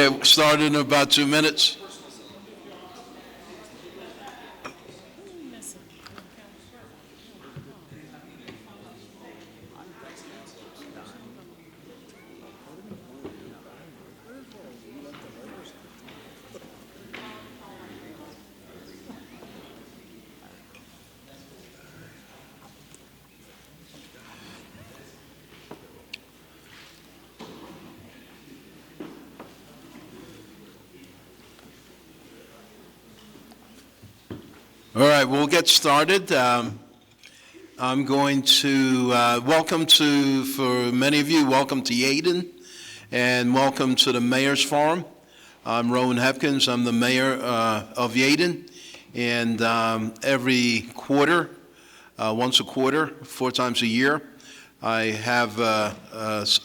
Start in about 2 minutes. All right, we'll get started. I'm going to welcome to, for many of you, welcome to Yeadon, and welcome to the Mayor's Forum. I'm Rowan Hepkins. I'm the mayor of Yeadon, and every quarter, once a quarter, 4 times a year, I have Mayor's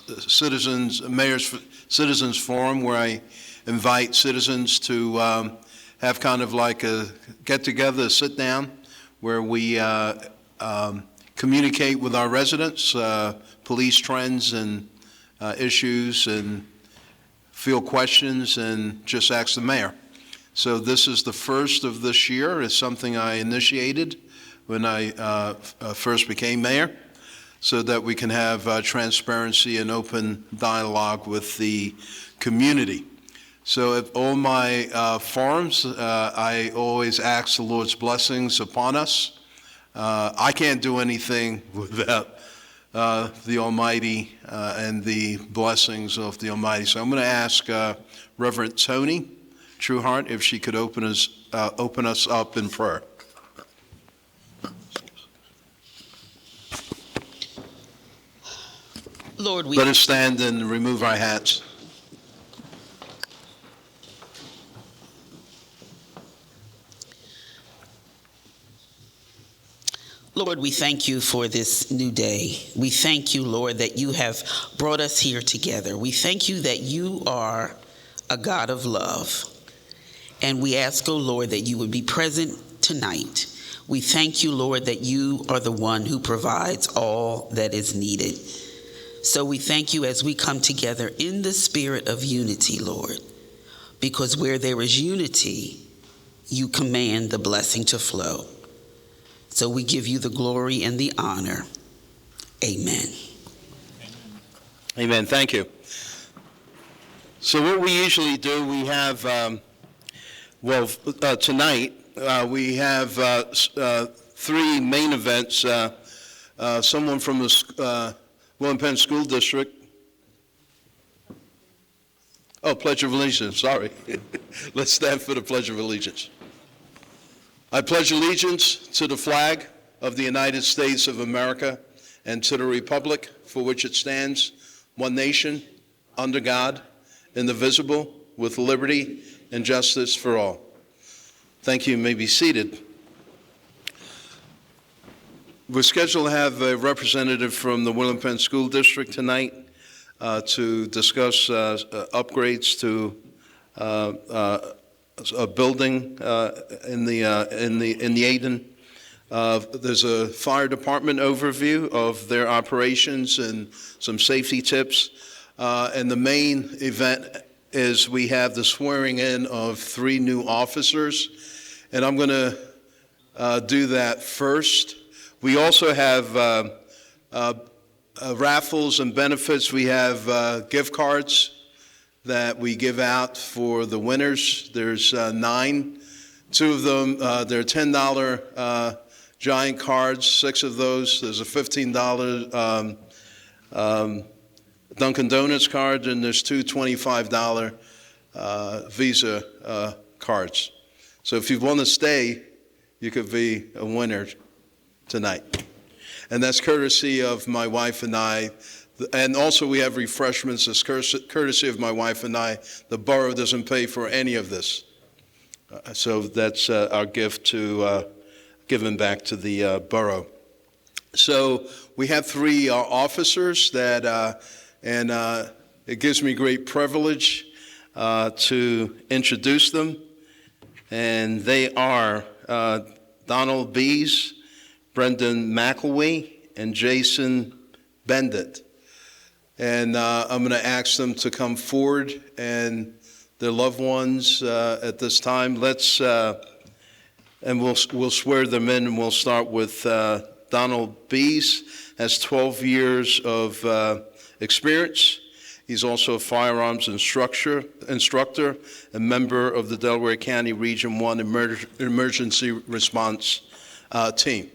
Citizens Forum, where I invite citizens to have kind of like a get-together, a sit-down, where we communicate with our residents, police trends and issues, and field questions, and just ask the mayor. So this is the first of this year. It's something I initiated when I first became mayor, so that we can have transparency and open dialogue with the community. So at all my forums, I always ask the Lord's blessings upon us. I can't do anything without the Almighty and the blessings of the Almighty. So I'm going to ask Reverend Tony Trueheart if she could open us up in prayer. Lord, let us stand and remove our hats. Lord, we thank you for this new day. We thank you, Lord, that you have brought us here together. We thank you that you are a God of love. And we ask, oh Lord, that you would be present tonight. We thank you, Lord, that you are the one who provides all that is needed. So we thank you as we come together in the spirit of unity, Lord, because where there is unity, you command the blessing to flow. So we give you the glory and the honor. Amen. Amen. Thank you. So what we usually do, we have, tonight we have 3 main events. Someone from the William Penn School District. Oh, Pledge of Allegiance, sorry. Let's stand for the Pledge of Allegiance. I pledge allegiance to the flag of the United States of America and to the republic for which it stands, one nation, under God, indivisible, with liberty and justice for all. Thank you. You may be seated. We're scheduled to have a representative from the William Penn School District tonight to discuss upgrades to a building in the Yeadon. There's a fire department overview of their operations and some safety tips. And the main event is we have the swearing in of 3 new officers. And I'm going to do that first. We also have raffles and benefits. We have gift cards that we give out for the winners. There's 9. 2 of them, they're $10 giant cards. 6 of those, there's a $15 Dunkin' Donuts card, and there's 2 $25 Visa cards. So if you want to stay, you could be a winner tonight. And that's courtesy of my wife and I. And also we have refreshments as courtesy of my wife and I. The borough doesn't pay for any of this. So that's our gift to giving back to the borough. So we have 3 officers that, and it gives me great privilege to introduce them. And they are Donald Bees, Brendan McElwee, and Jason Bendit. And I'm going to ask them to come forward and their loved ones at this time. And we'll swear them in, and we'll start with Donald Bees. Has 12 years of experience. He's also a firearms instructor, a member of the Delaware County Region 1 Emergency Response Team.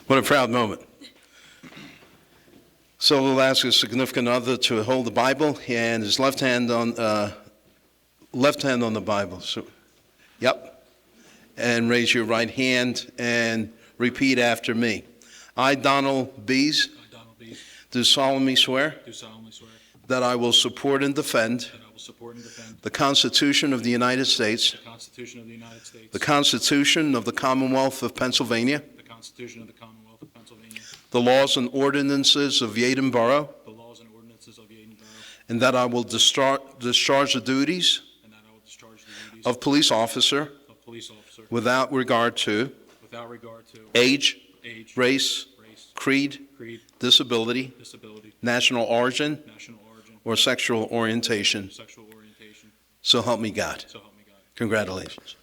What a proud moment. So we'll ask his significant other to hold the Bible and his left hand on the Bible. So, yep. And raise your right hand and repeat after me. I, Donald Bees, do solemnly swear that I will support and defend the Constitution of the United States, the Constitution of the Commonwealth of Pennsylvania, the laws and ordinances of Yaden Borough, and that I will discharge the duties of police officer without regard to age, race, creed, disability, national origin, or sexual orientation. So help me God. Congratulations.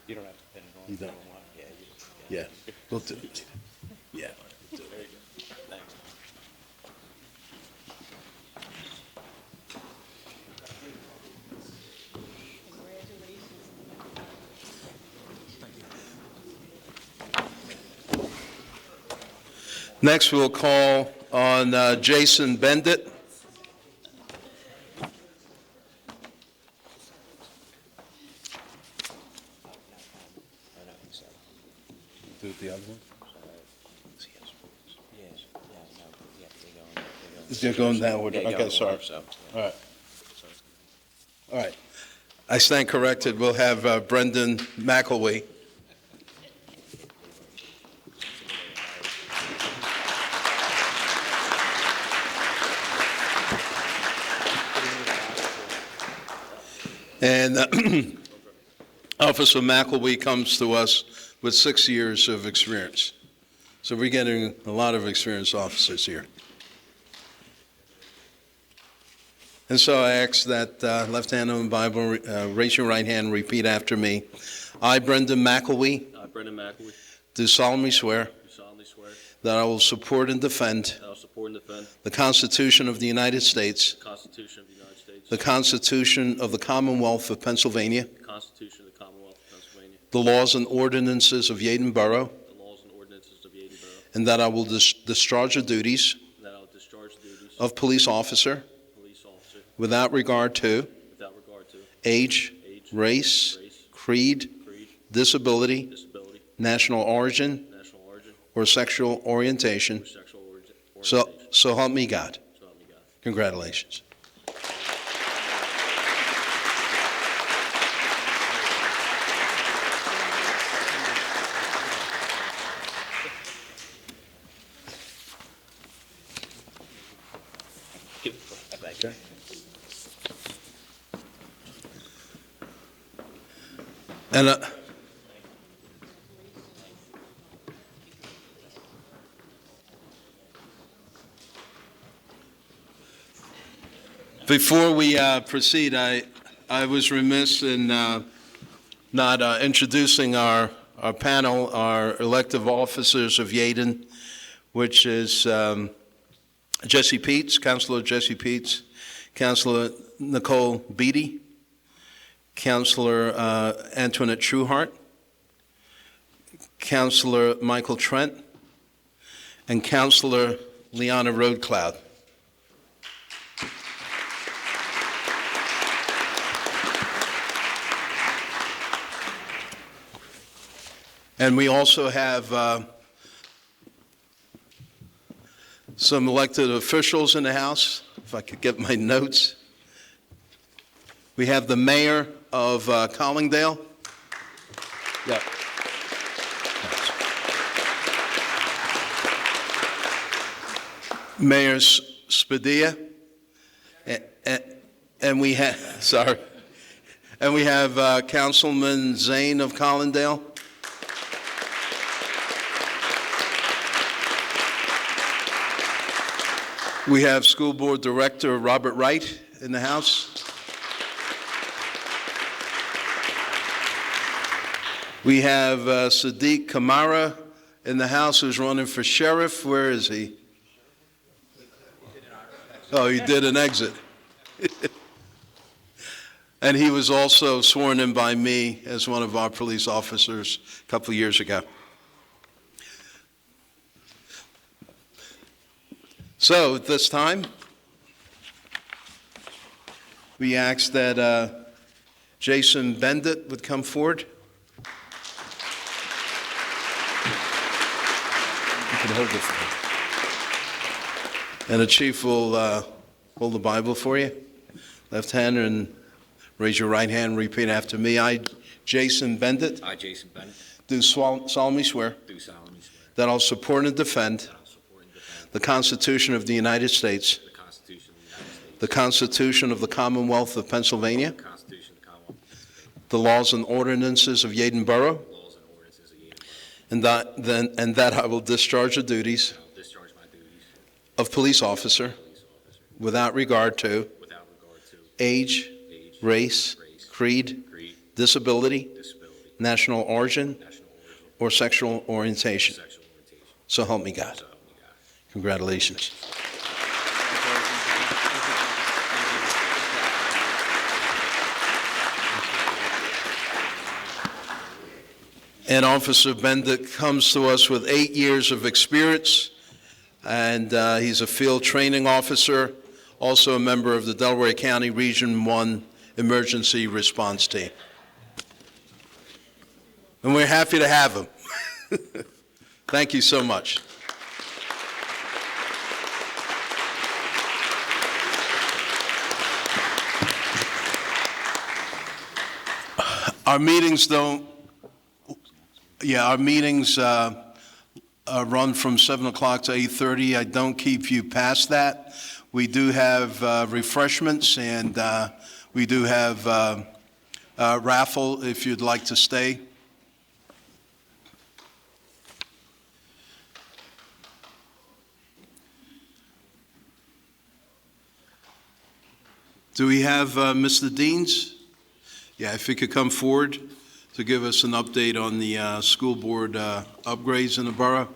You don't have to pin it on. You don't. Yeah, Yeah, we'll do it. Yeah. There you go. Thanks. Next, we'll call on Jason Bendit. Do the other one? They're going that order. Okay, sorry. All right. All right. I stand corrected. We'll have Brendan McElwee. And Officer McElwee comes to us with 6 years of experience. So we're getting a lot of experienced officers here. And so I ask that left hand on the Bible, raise your right hand and repeat after me. I, Brendan McElwee, do solemnly swear that I will support and defend the Constitution of the United States, the Constitution of the Commonwealth of Pennsylvania, the laws and ordinances of Yaden Borough, and that I will discharge the duties of police officer without regard to age, race, creed, disability, national origin, or sexual orientation. So help me God. Congratulations. Okay. And before we proceed, I was remiss in not introducing our panel, our elective officers of Yaden, which is Jesse Peets, Councilor Jesse Peets, Councilor Nicole Beatty, Councilor Antoinette Trueheart, Councilor Michael Trent, and Councilor Liana Roadcloud. And we also have some elected officials in the House, if I could get my notes. We have the mayor of Collingdale. Yep. Mayor Spadilla, and we have, sorry, and we have Councilman Zane of Collindale. We have School Board Director Robert Wright in the house. We have Sadiq Kamara in the house, who's running for sheriff. Where is he? Oh, he did an exit. And he was also sworn in by me as one of our police officers a couple of years ago. So at this time, we ask that Jason Bendit would come forward. You can hold this. And the chief will hold the Bible for you. Left hand and raise your right hand and repeat after me. I, Jason Bendit, I, Jason Bennett, do solemnly swear do solemnly swear that I'll support and defend that I'll support and defend the Constitution of the United States, the Constitution of the United States, the Constitution of the Commonwealth of Pennsylvania, the Constitution of the Commonwealth of Pennsylvania, the laws and ordinances of Yaden Borough, the laws and ordinances of Yale, and that I will discharge the duties and I will discharge my duties of police officer as police officer without regard to without regard to age, age, race, race, creed, creed, disability, disability, national origin, national origin, or sexual orientation. sexual orientation. So help me God. So help me God. Congratulations. And Officer Bendit comes to us with 8 years of experience, and he's a field training officer, also a member of the Delaware County Region 1 Emergency Response Team. And we're happy to have him. Thank you so much. Our meetings run from 7 o'clock to 8:30. I don't keep you past that. We do have refreshments, and we do have a raffle if you'd like to stay. Do we have Mr. Deans? Yeah, if he could come forward to give us an update on the school board upgrades in the borough.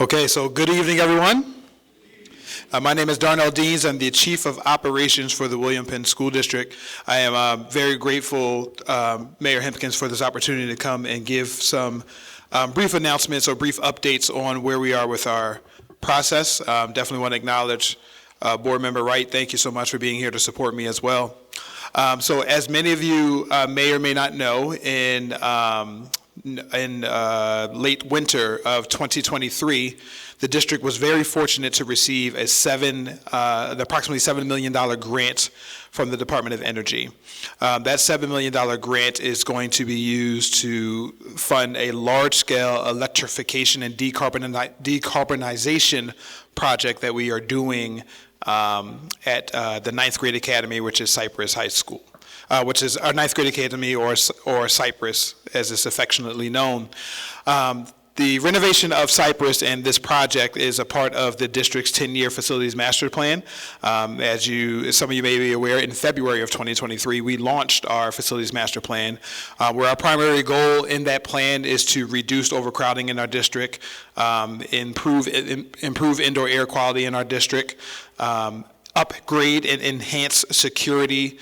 Okay, so good evening, everyone. My name is Darnell Deans. I'm the Chief of Operations for the William Penn School District. I am very grateful, Mayor Hempkins, for this opportunity to come and give some brief announcements or brief updates on where we are with our process. Definitely want to acknowledge Board Member Wright. Thank you so much for being here to support me as well. So as many of you may or may not know, in late winter of 2023, the district was very fortunate to receive an approximately $7 million grant from the Department of Energy. That $7 million grant is going to be used to fund a large-scale electrification and decarbonization project that we are doing at the Ninth Grade Academy, which is Cypress High School. Which is our Ninth Grade Academy, or Cypress, as it's affectionately known. The renovation of Cypress and this project is a part of the district's 10-year facilities master plan. As some of you may be aware, in February of 2023, we launched our facilities master plan, where our primary goal in that plan is to reduce overcrowding in our district, improve indoor air quality in our district, upgrade and enhance security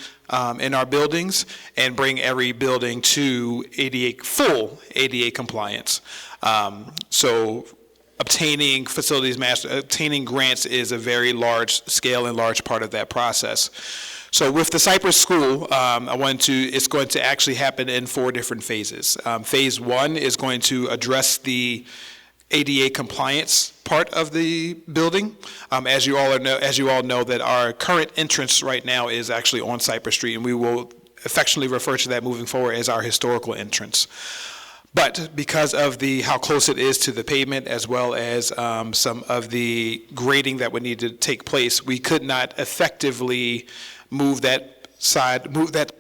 in our buildings and bring every building to full ADA compliance. So obtaining obtaining grants is a very large scale and large part of that process. So with the Cypress School, it's going to actually happen in 4 different phases. Phase 1 is going to address the ADA compliance part of the building. As you all know, that our current entrance right now is actually on Cypress Street, and we will affectionately refer to that moving forward as our historical entrance. But because of how close it is to the pavement, as well as some of the grading that would need to take place, we could not effectively move that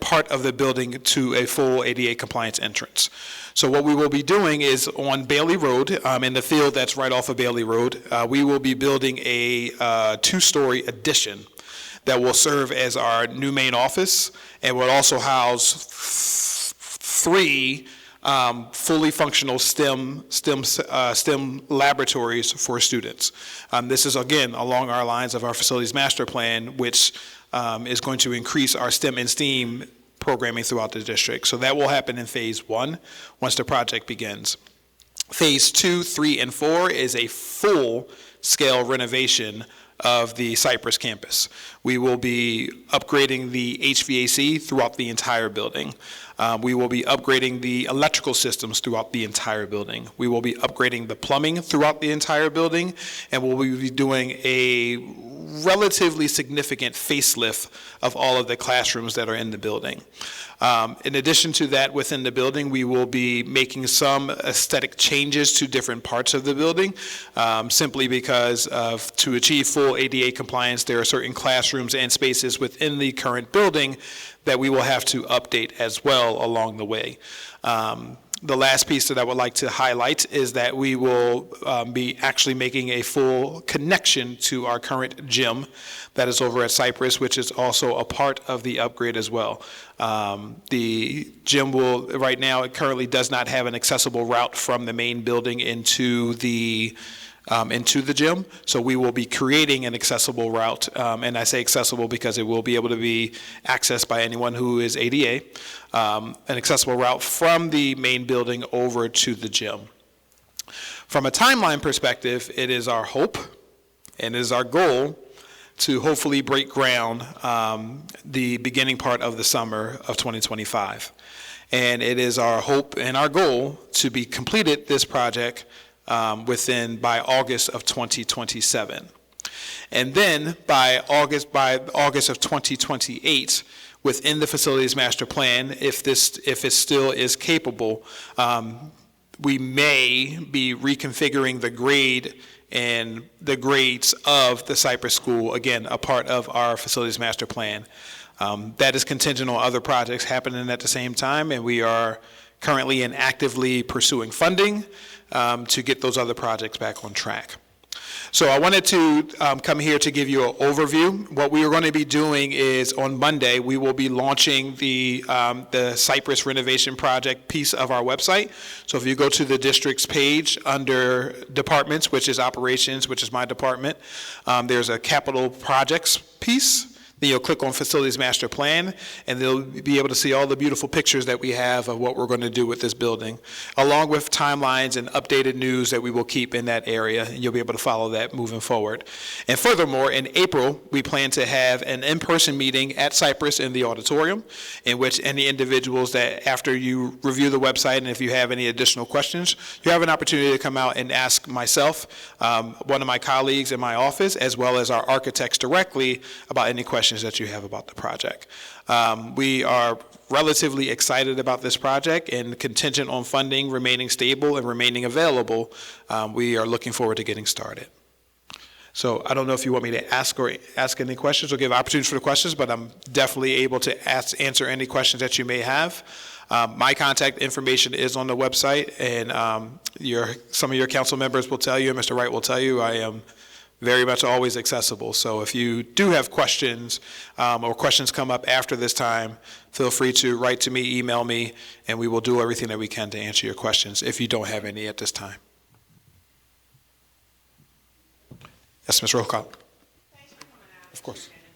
part of the building to a full ADA compliance entrance. So what we will be doing is on Bailey Road, in the field that's right off of Bailey Road, we will be building a 2-story addition that will serve as our new main office and will also house 3 fully functional STEM laboratories for students. This is, again, along our lines of our facilities master plan, which is going to increase our STEM and STEAM programming throughout the district. So that will happen in phase 1 once the project begins. Phase 2, 3, and 4 is a full-scale renovation of the Cypress campus. We will be upgrading the HVAC throughout the entire building. We will be upgrading the electrical systems throughout the entire building. We will be upgrading the plumbing throughout the entire building, and we'll be doing a relatively significant facelift of all of the classrooms that are in the building. In addition to that, within the building, we will be making some aesthetic changes to different parts of the building, simply because to achieve full ADA compliance, there are certain classrooms and spaces within the current building that we will have to update as well along the way. The last piece that I would like to highlight is that we will be actually making a full connection to our current gym that is over at Cypress, which is also a part of the upgrade as well. The gym right now, it currently does not have an accessible route from the main building into the gym. So we will be creating an accessible route, and I say accessible because it will be able to be accessed by anyone who is ADA, an accessible route from the main building over to the gym. From a timeline perspective, it is our hope and it is our goal to hopefully break ground the beginning part of the summer of 2025. And it is our hope and our goal to be completed this project by August of 2027. And then by August of 2028, within the facilities master plan, if it still is capable, we may be reconfiguring the grade and the grades of the Cypress School, again, a part of our facilities master plan. That is contingent on other projects happening at the same time, and we are currently and actively pursuing funding to get those other projects back on track. So I wanted to come here to give you an overview. What we are going to be doing is on Monday, we will be launching the Cypress renovation project piece of our website. So if you go to the district's page under departments, which is operations, which is my department, there's a capital projects piece. Then you'll click on Facilities Master Plan, and they'll be able to see all the beautiful pictures that we have of what we're going to do with this building, along with timelines and updated news that we will keep in that area, and you'll be able to follow that moving forward. And furthermore, in April, we plan to have an in-person meeting at Cypress in the auditorium, in which any individuals that, after you review the website, and if you have any additional questions, you have an opportunity to come out and ask myself, one of my colleagues in my office, as well as our architects directly about any questions that you have about the project. We are relatively excited about this project, and contingent on funding remaining stable and remaining available, we are looking forward to getting started. So I don't know if you want me to ask any questions or give opportunities for the questions, but I'm definitely able to answer any questions that you may have. My contact information is on the website, and some of your council members will tell you, and Mr. Wright will tell you, I am very much always accessible. So if you do have questions or questions come up after this time, feel free to write to me, email me, and we will do everything that we can to answer your questions if you don't have any at this time. Yes, Ms. Rokoff. Thanks for coming out. Of course. And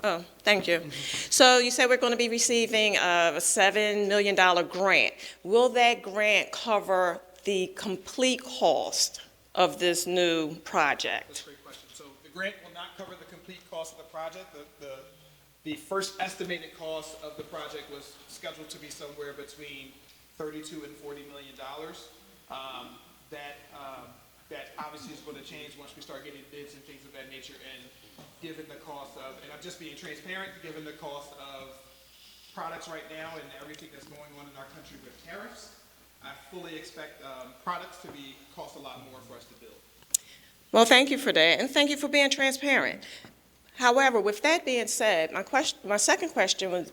Oh, thank you. So you said we're going to be receiving a $7 million grant. Will that grant cover the complete cost of this new project? That's a great question. So the grant will not cover the complete cost of the project. The first estimated cost of the project was scheduled to be somewhere between $32 and $40 million. That obviously is going to change once we start getting bids and things of that nature, and given the cost of, and I'm just being transparent, given the cost of products right now and everything that's going on in our country with tariffs, I fully expect products to cost a lot more for us to build. Well, thank you for that, and thank you for being transparent. However, with that being said, my second question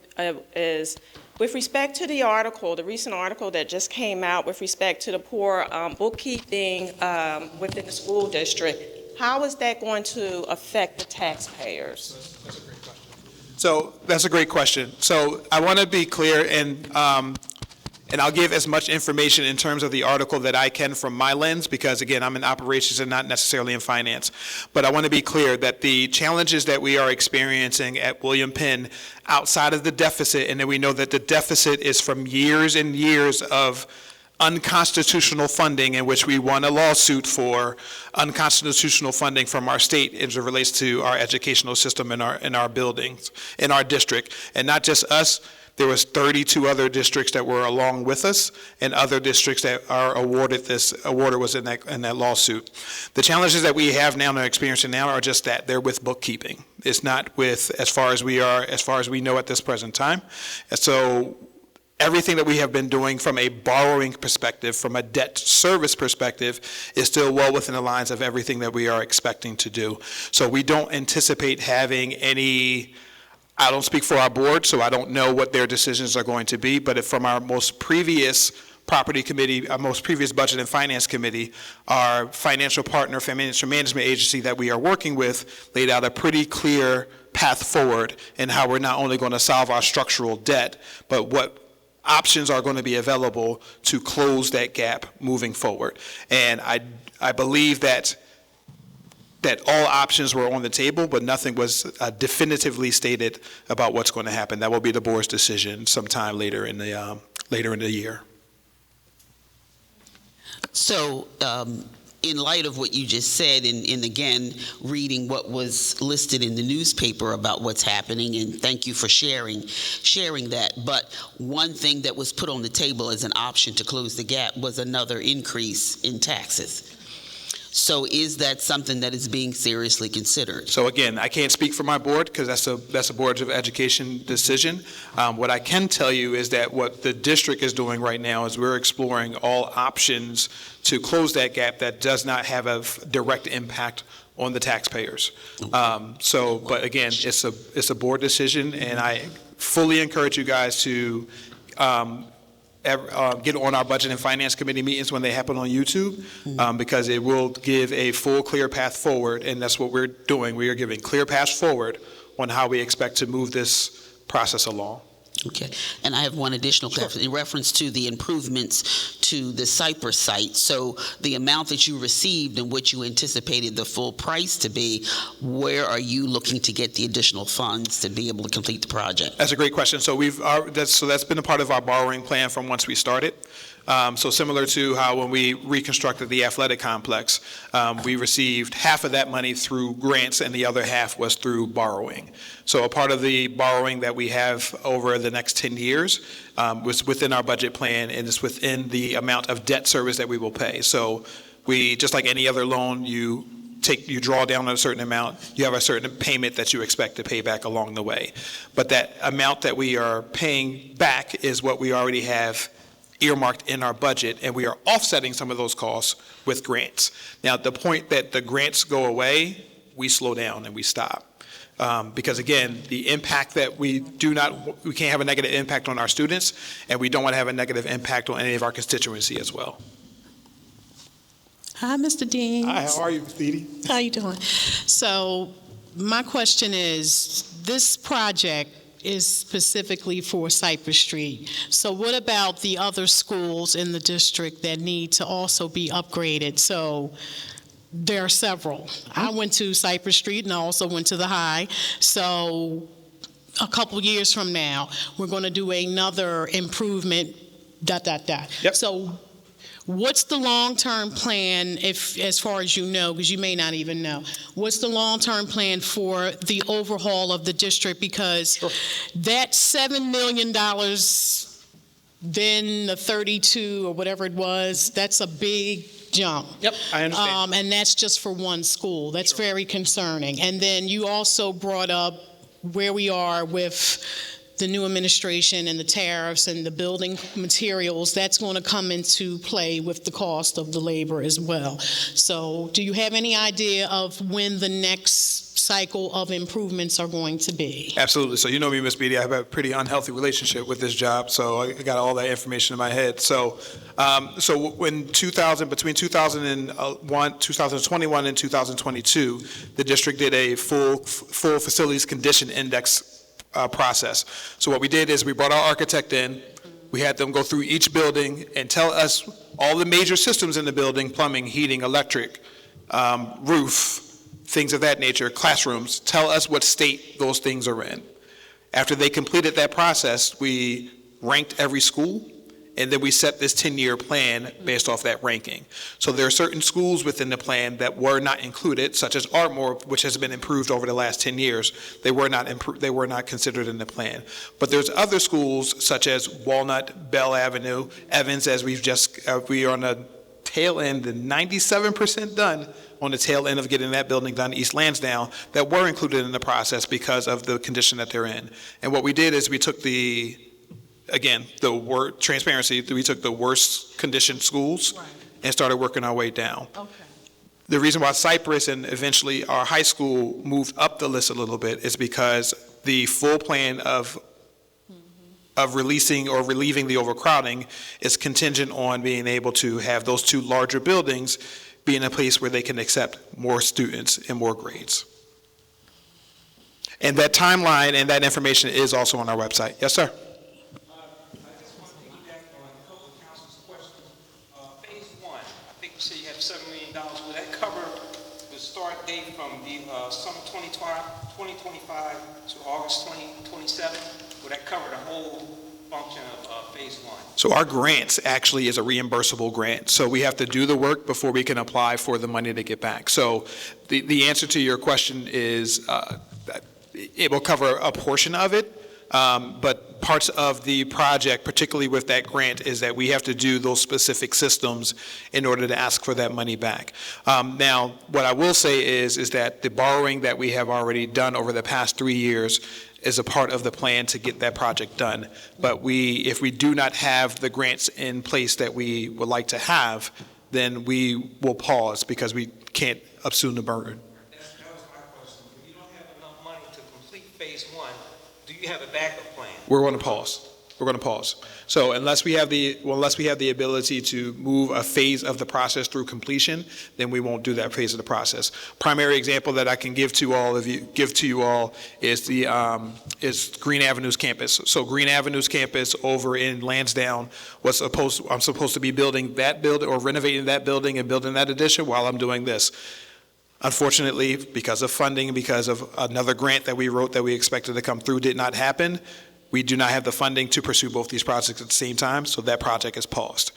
is, with respect to the article, the recent article that just came out with respect to the poor bookkeeping within the school district, how is that going to affect the taxpayers? That's a great question. So that's a great question. So I want to be clear, and I'll give as much information in terms of the article that I can from my lens, because again, I'm in operations and not necessarily in finance. But I want to be clear that the challenges that we are experiencing at William Penn outside of the deficit, and then we know that the deficit is from years and years of unconstitutional funding in which we won a lawsuit for unconstitutional funding from our state as it relates to our educational system in our buildings, in our district. And not just us, there was 32 other districts that were along with us, and other districts that are awarded this award was in that lawsuit. The challenges that we have now and are experiencing now are just that they're with bookkeeping. It's not with as far as we know at this present time. And so everything that we have been doing from a borrowing perspective, from a debt service perspective, is still well within the lines of everything that we are expecting to do. So we don't anticipate having any. I don't speak for our board, so I don't know what their decisions are going to be, but if from our most previous property committee, our most previous budget and finance committee, our financial partner, financial management agency that we are working with laid out a pretty clear path forward in how we're not only going to solve our structural debt, but what options are going to be available to close that gap moving forward. And I believe that all options were on the table, but nothing was definitively stated about what's going to happen. That will be the board's decision sometime later in the year. So, in light of what you just said, and again, reading what was listed in the newspaper about what's happening, and thank you for sharing that. But one thing that was put on the table as an option to close the gap was another increase in taxes. So is that something that is being seriously considered? So again, I can't speak for my board because that's a Board of Education decision. What I can tell you is that what the district is doing right now is we're exploring all options to close that gap that does not have a direct impact on the taxpayers. But again, it's a board decision, and I fully encourage you guys to get on our budget and finance committee meetings when they happen on YouTube, because it will give a full, clear path forward, and that's what we're doing. We are giving clear paths forward on how we expect to move this process along. Okay, and I have one additional question in reference to the improvements to the Cypress site. So the amount that you received and what you anticipated the full price to be, where are you looking to get the additional funds to be able to complete the project? That's a great question. So that's been a part of our borrowing plan from once we started. So similar to how when we reconstructed the athletic complex, we received half of that money through grants and the other half was through borrowing. So a part of the borrowing that we have over the next 10 years was within our budget plan, and it's within the amount of debt service that we will pay. So we, just like any other loan, you draw down a certain amount, you have a certain payment that you expect to pay back along the way. But that amount that we are paying back is what we already have earmarked in our budget, and we are offsetting some of those costs with grants. Now, at the point that the grants go away, we slow down and we stop. Because again, the impact that we can't have a negative impact on our students, and we don't want to have a negative impact on any of our constituency as well. Hi, Mr. Dean. Hi, how are you, Ms. Didi? How you doing? So my question is, this project is specifically for Cypress Street. So what about the other schools in the district that need to also be upgraded? So there are several. I went to Cypress Street and I also went to the high. So a couple years from now, we're going to do another improvement, ... Yep. So what's the long-term plan, if, as far as you know, because you may not even know, what's the long-term plan for the overhaul of the district? Because that $7 million, then the 32 or whatever it was, that's a big jump. Yep, I understand. And that's just for one school. That's very concerning. And then you also brought up where we are with the new administration and the tariffs and the building materials. That's going to come into play with the cost of the labor as well. So do you have any idea of when the next cycle of improvements are going to be? Absolutely. So you know me, Ms. Beatty, I have a pretty unhealthy relationship with this job, so I got all that information in my head. So between 2021 and 2022, the district did a full facilities condition index process. So what we did is we brought our architect in, we had them go through each building and tell us all the major systems in the building: plumbing, heating, electric, roof, things of that nature, classrooms, tell us what state those things are in. After they completed that process, we ranked every school, and then we set this 10-year plan based off that ranking. So there are certain schools within the plan that were not included, such as Ardmore, which has been improved over the last 10 years. They were not considered in the plan. But there's other schools, such as Walnut, Bell Avenue, Evans, as we are on the tail end, the 97% done on the tail end of getting that building done, East Lansdowne, that were included in the process because of the condition that they're in. And what we did is we took the word transparency, we took the worst conditioned schools and started working our way down. Okay. The reason why Cypress and eventually our high school moved up the list a little bit is because the full plan of releasing or relieving the overcrowding is contingent on being able to have those two larger buildings be in a place where they can accept more students and more grades. And that timeline and that information is also on our website. Yes, sir. I just want to piggyback on a couple of council's questions. Phase one, I think you said you have $7 million. Will that cover the start date from the summer 2025 to August 2027? Will that cover the whole function of phase one? So our grants actually is a reimbursable grant. So we have to do the work before we can apply for the money to get back. So the answer to your question is that it will cover a portion of it. But parts of the project, particularly with that grant, is that we have to do those specific systems in order to ask for that money back. Now, what I will say is that the borrowing that we have already done over the past 3 years is a part of the plan to get that project done. But if we do not have the grants in place that we would like to have, then we will pause because we can't assume the burden. That was my question. If you don't have enough money to complete phase one, do you have a backup plan? We're going to pause. We're going to pause. So unless we have the ability to move a phase of the process through completion, then we won't do that phase of the process. Primary example that I can give to you all is Green Avenues campus. So Green Avenues campus over in Lansdowne I'm supposed to be building that building or renovating that building and building that addition while I'm doing this. Unfortunately, because of funding, because of another grant that we wrote that we expected to come through did not happen, we do not have the funding to pursue both these projects at the same time, so that project is paused.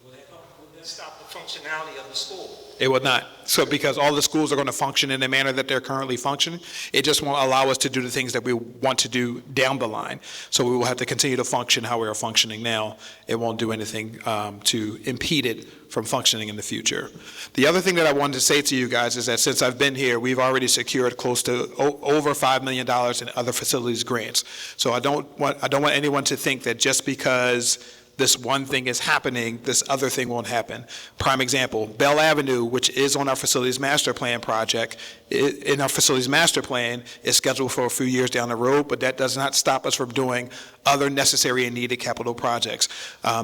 Will that stop the functionality of the school? It would not. So because all the schools are going to function in the manner that they're currently functioning, it just won't allow us to do the things that we want to do down the line. So we will have to continue to function how we are functioning now. It won't do anything to impede it from functioning in the future. The other thing that I wanted to say to you guys is that since I've been here, we've already secured close to over $5 million in other facilities grants. So I don't want anyone to think that just because this one thing is happening, this other thing won't happen. Prime example, Bell Avenue, which is on our facilities master plan project, in our facilities master plan, is scheduled for a few years down the road, but that does not stop us from doing other necessary and needed capital projects.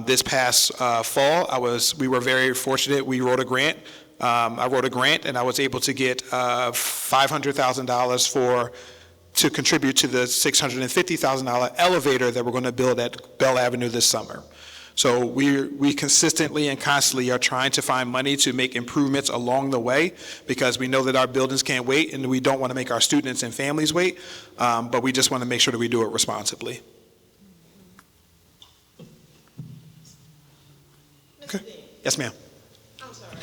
This past fall, we were very fortunate. We wrote a grant. I wrote a grant, and I was able to get $500,000 to contribute to the $650,000 elevator that we're going to build at Bell Avenue this summer. So we consistently and constantly are trying to find money to make improvements along the way, because we know that our buildings can't wait, and we don't want to make our students and families wait, but we just want to make sure that we do it responsibly. Okay. Yes, ma'am. I'm sorry.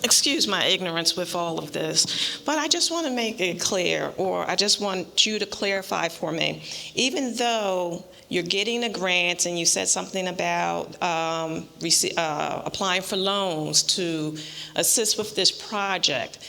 Excuse my ignorance with all of this, but I just want to make it clear, or I just want you to clarify for me. Even though you're getting a grant and you said something about applying for loans to assist with this project,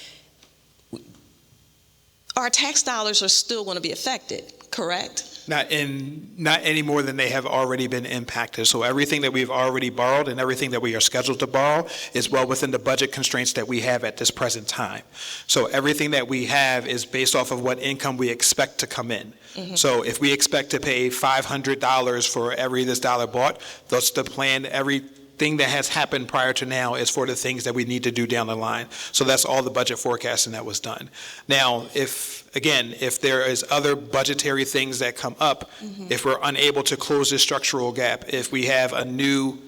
our tax dollars are still going to be affected, correct? Not any more than they have already been impacted. So everything that we've already borrowed and everything that we are scheduled to borrow is well within the budget constraints that we have at this present time. So everything that we have is based off of what income we expect to come in. Mm-hmm. So if we expect to pay $500 for every this dollar bought, that's the plan. Everything that has happened prior to now is for the things that we need to do down the line. So that's all the budget forecasting that was done. Now, if there is other budgetary things that come up, if we're unable to close this structural gap, if we have a new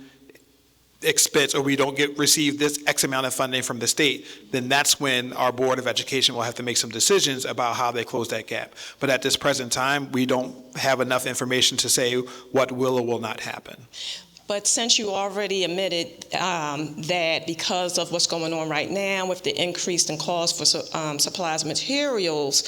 expense or we don't receive this X amount of funding from the state, then that's when our Board of Education will have to make some decisions about how they close that gap. But at this present time, we don't have enough information to say what will or will not happen. But since you already admitted that because of what's going on right now with the increase in cost for supplies and materials,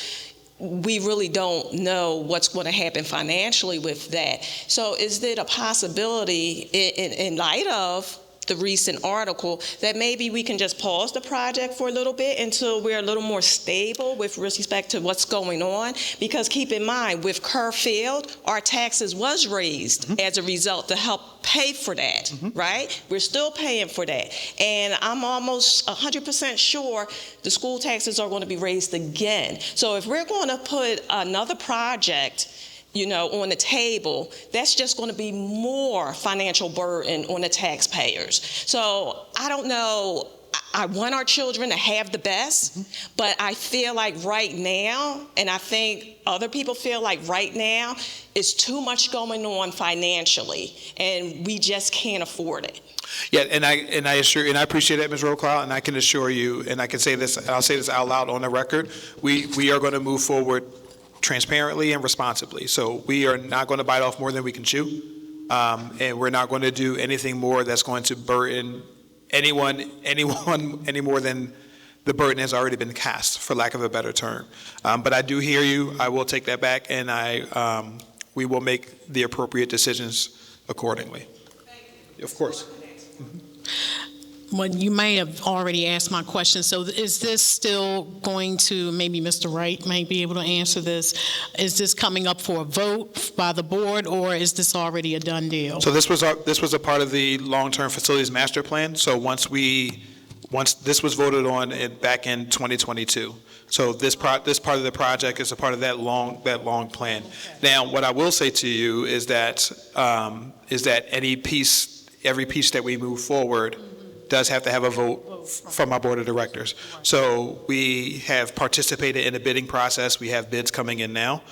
we really don't know what's going to happen financially with that. So is there a possibility, in light of the recent article, that maybe we can just pause the project for a little bit until we're a little more stable with respect to what's going on? Because keep in mind, with Kerr Field, our taxes was raised as a result to help pay for that, right? We're still paying for that. And I'm almost 100% sure the school taxes are going to be raised again. So if we're going to put another project on the table, that's just going to be more financial burden on the taxpayers. So I don't know. I want our children to have the best, but I feel like right now, and I think other people feel like right now, is too much going on financially, and we just can't afford it. Yeah, and I appreciate that, Ms. Roclaw, and I can assure you, and I can say this, and I'll say this out loud on the record, we are going to move forward transparently and responsibly. So we are not going to bite off more than we can chew, and we're not going to do anything more that's going to burden anyone any more than the burden has already been cast, for lack of a better term. But I do hear you. I will take that back, and we will make the appropriate decisions accordingly. Of course. Well, you may have already asked my question. So is this still going to, maybe Mr. Wright might be able to answer this, is this coming up for a vote by the board, or is this already a done deal? So this was a part of the long-term facilities master plan. So once this was voted on back in 2022. So this part of the project is a part of that long plan. Now, what I will say to you is that every piece that we move forward does have to have a vote from our board of directors. So we have participated in a bidding process. We have bids coming in now.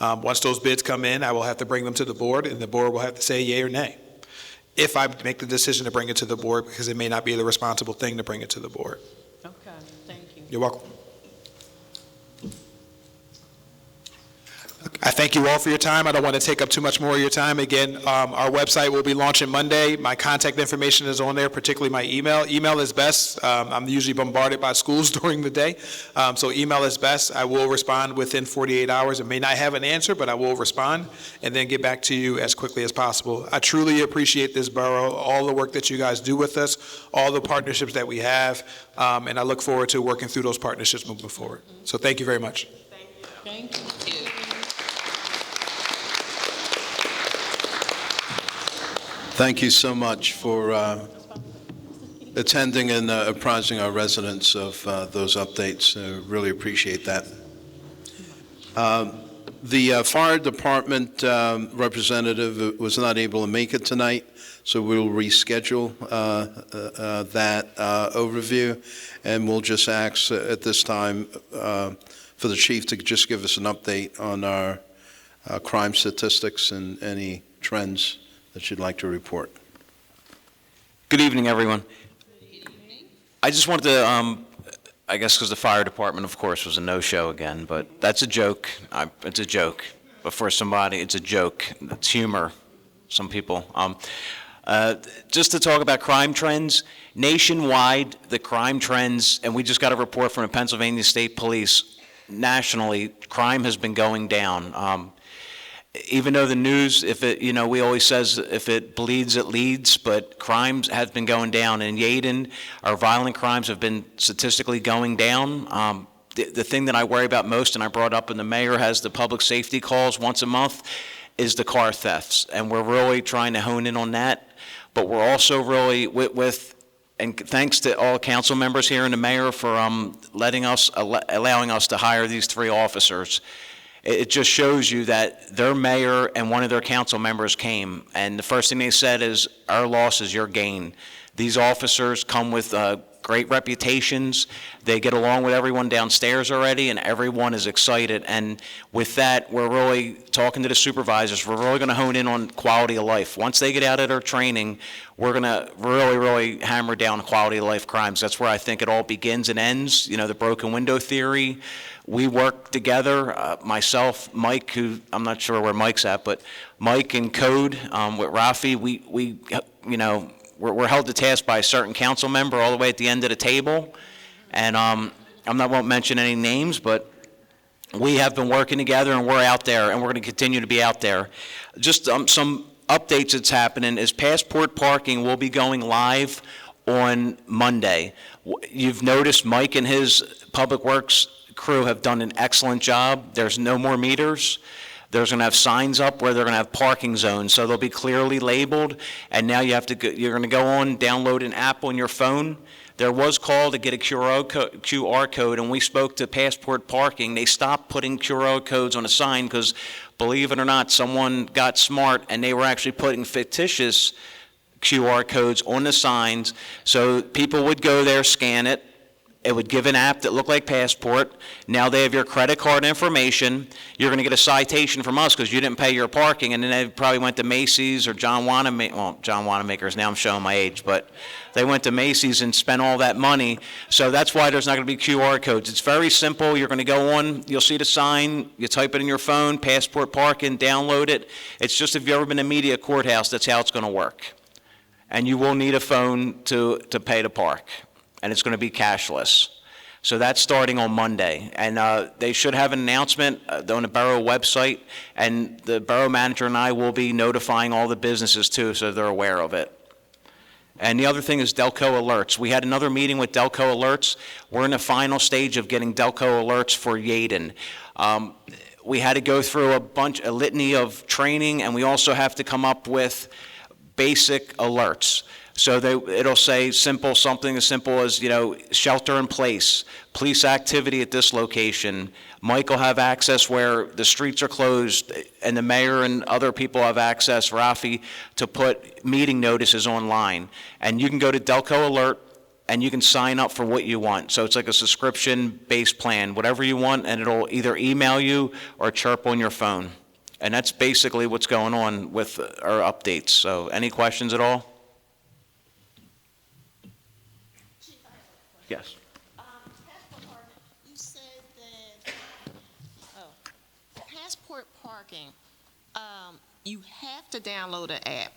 Once those bids come in, I will have to bring them to the board, and the board will have to say yay or nay, if I make the decision to bring it to the board, because it may not be the responsible thing to bring it to the board. Okay, thank you. You're welcome. I thank you all for your time. I don't want to take up too much more of your time. Again, our website will be launching Monday. My contact information is on there, particularly my email. Email is best. I'm usually bombarded by schools during the day, so email is best. I will respond within 48 hours. I may not have an answer, but I will respond and then get back to you as quickly as possible. I truly appreciate this borough, all the work that you guys do with us, all the partnerships that we have, and I look forward to working through those partnerships moving forward. So thank you very much. Thank you. Thank you so much for attending and apprising our residents of those updates. Really appreciate that. The fire department representative was not able to make it tonight, so we'll reschedule that overview, and we'll just ask at this time for the chief to just give us an update on our crime statistics and any trends that you'd like to report. Good evening, everyone. I just wanted to, I guess because the fire department, of course, was a no-show again, but that's a joke. It's a joke. But for somebody, it's a joke. It's humor, some people. Just to talk about crime trends, nationwide, the crime trends, and we just got a report from the Pennsylvania State Police, nationally, crime has been going down. Even though the news, if it, we always says if it bleeds, it leads, but crimes have been going down. In Yaden, our violent crimes have been statistically going down. The thing that I worry about most, and I brought up, and the mayor has the public safety calls once a month, is the car thefts. And we're really trying to hone in on that. But we're also really, and thanks to all council members here and the mayor for allowing us to hire these 3 officers. It just shows you that their mayor and one of their council members came, and the first thing they said is, our loss is your gain. These officers come with great reputations. They get along with everyone downstairs already, and everyone is excited. And with that, we're really talking to the supervisors. We're really going to hone in on quality of life. Once they get out of their training, we're going to really, really hammer down quality of life crimes. That's where I think it all begins and ends. The broken window theory. We work together, myself, Mike, who I'm not sure where Mike's at, but Mike and Code with Rafi, we're held to task by a certain council member all the way at the end of the table. And won't mention any names, but we have been working together, and we're out there, and we're going to continue to be out there. Just some updates that's happening is Passport Parking will be going live on Monday. You've noticed Mike and his Public Works crew have done an excellent job. There's no more meters. There's going to have signs up where they're going to have parking zones, so they'll be clearly labeled. And now you're going to go on, download an app on your phone. There was call to get a QR code, and we spoke to Passport Parking. They stopped putting QR codes on a sign because, believe it or not, someone got smart, and they were actually putting fictitious QR codes on the signs. So people would go there, scan it. It would give an app that looked like Passport. Now they have your credit card information. You're going to get a citation from us because you didn't pay your parking, and then they probably went to Macy's or John Wanamaker's, now I'm showing my age, but they went to Macy's and spent all that money. So that's why there's not going to be QR codes. It's very simple. You're going to go on, you'll see the sign, you type it in your phone, Passport Parking, download it. It's just if you've ever been to Media Courthouse, that's how it's going to work. And you will need a phone to pay to park. And it's going to be cashless. So that's starting on Monday. And they should have an announcement on the borough website, and the borough manager and I will be notifying all the businesses too, so they're aware of it. And the other thing is Delco Alerts. We had another meeting with Delco Alerts. We're in the final stage of getting Delco Alerts for Yaden. We had to go through a litany of training, and we also have to come up with basic alerts. So it'll say something as simple as, shelter in place, police activity at this location. Mike will have access where the streets are closed, and the mayor and other people have access, Rafi, to put meeting notices online. And you can go to Delco Alert, and you can sign up for what you want. So it's like a subscription-based plan, whatever you want, and it'll either email you or chirp on your phone. And that's basically what's going on with our updates. So any questions at all? Yes. You said that, Passport Parking, you have to download an app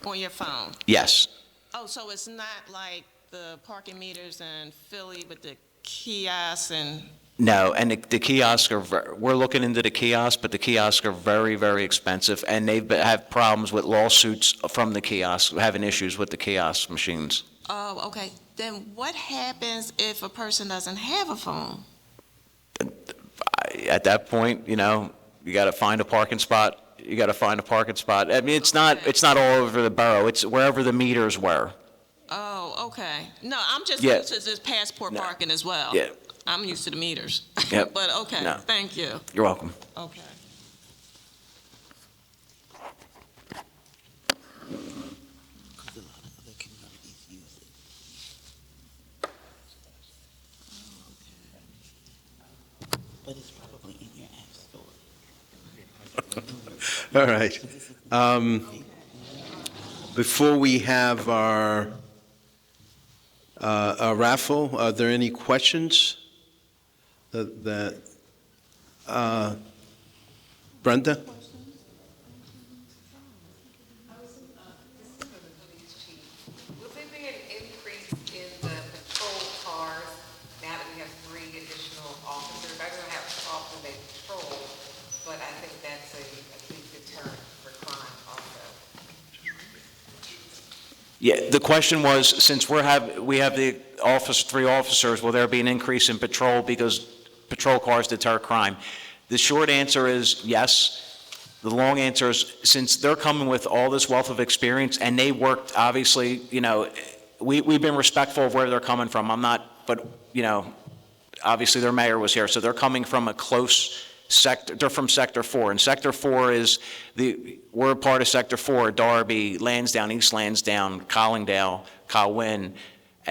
on your phone. Yes. Oh, so it's not like the parking meters in Philly with the kiosks and... No, and the kiosks we're looking into the kiosks, but the kiosks are very, very expensive, and they have problems with lawsuits from the kiosks, having issues with the kiosk machines. Oh, okay. Then what happens if a person doesn't have a phone? At that point, you got to find a parking spot. I mean, it's not all over the borough. It's wherever the meters were. Oh, okay. No, I'm just Yeah. used to this Passport Parking as well. Yeah. I'm used to the meters. Yep. But okay, No. thank you. You're welcome. Okay. But it's probably in your app store. All right. Before we have our raffle, are there any questions that Brenda? Will there be an increase in the patrol cars now that we have 3 additional officers? I don't have to talk when they patrol, but I think that's a big deterrent for crime also. Yeah, the question was, since we have the 3 officers, will there be an increase in patrol because patrol cars deter crime? The short answer is yes. The long answer is, since they're coming with all this wealth of experience, and they worked, obviously, we've been respectful of where they're coming from. Obviously their mayor was here, so they're coming from a close sector. They're from Sector 4, and Sector 4 we're a part of Sector 4, Darby, Lansdowne, East Lansdowne, Collingdale, Colwyn.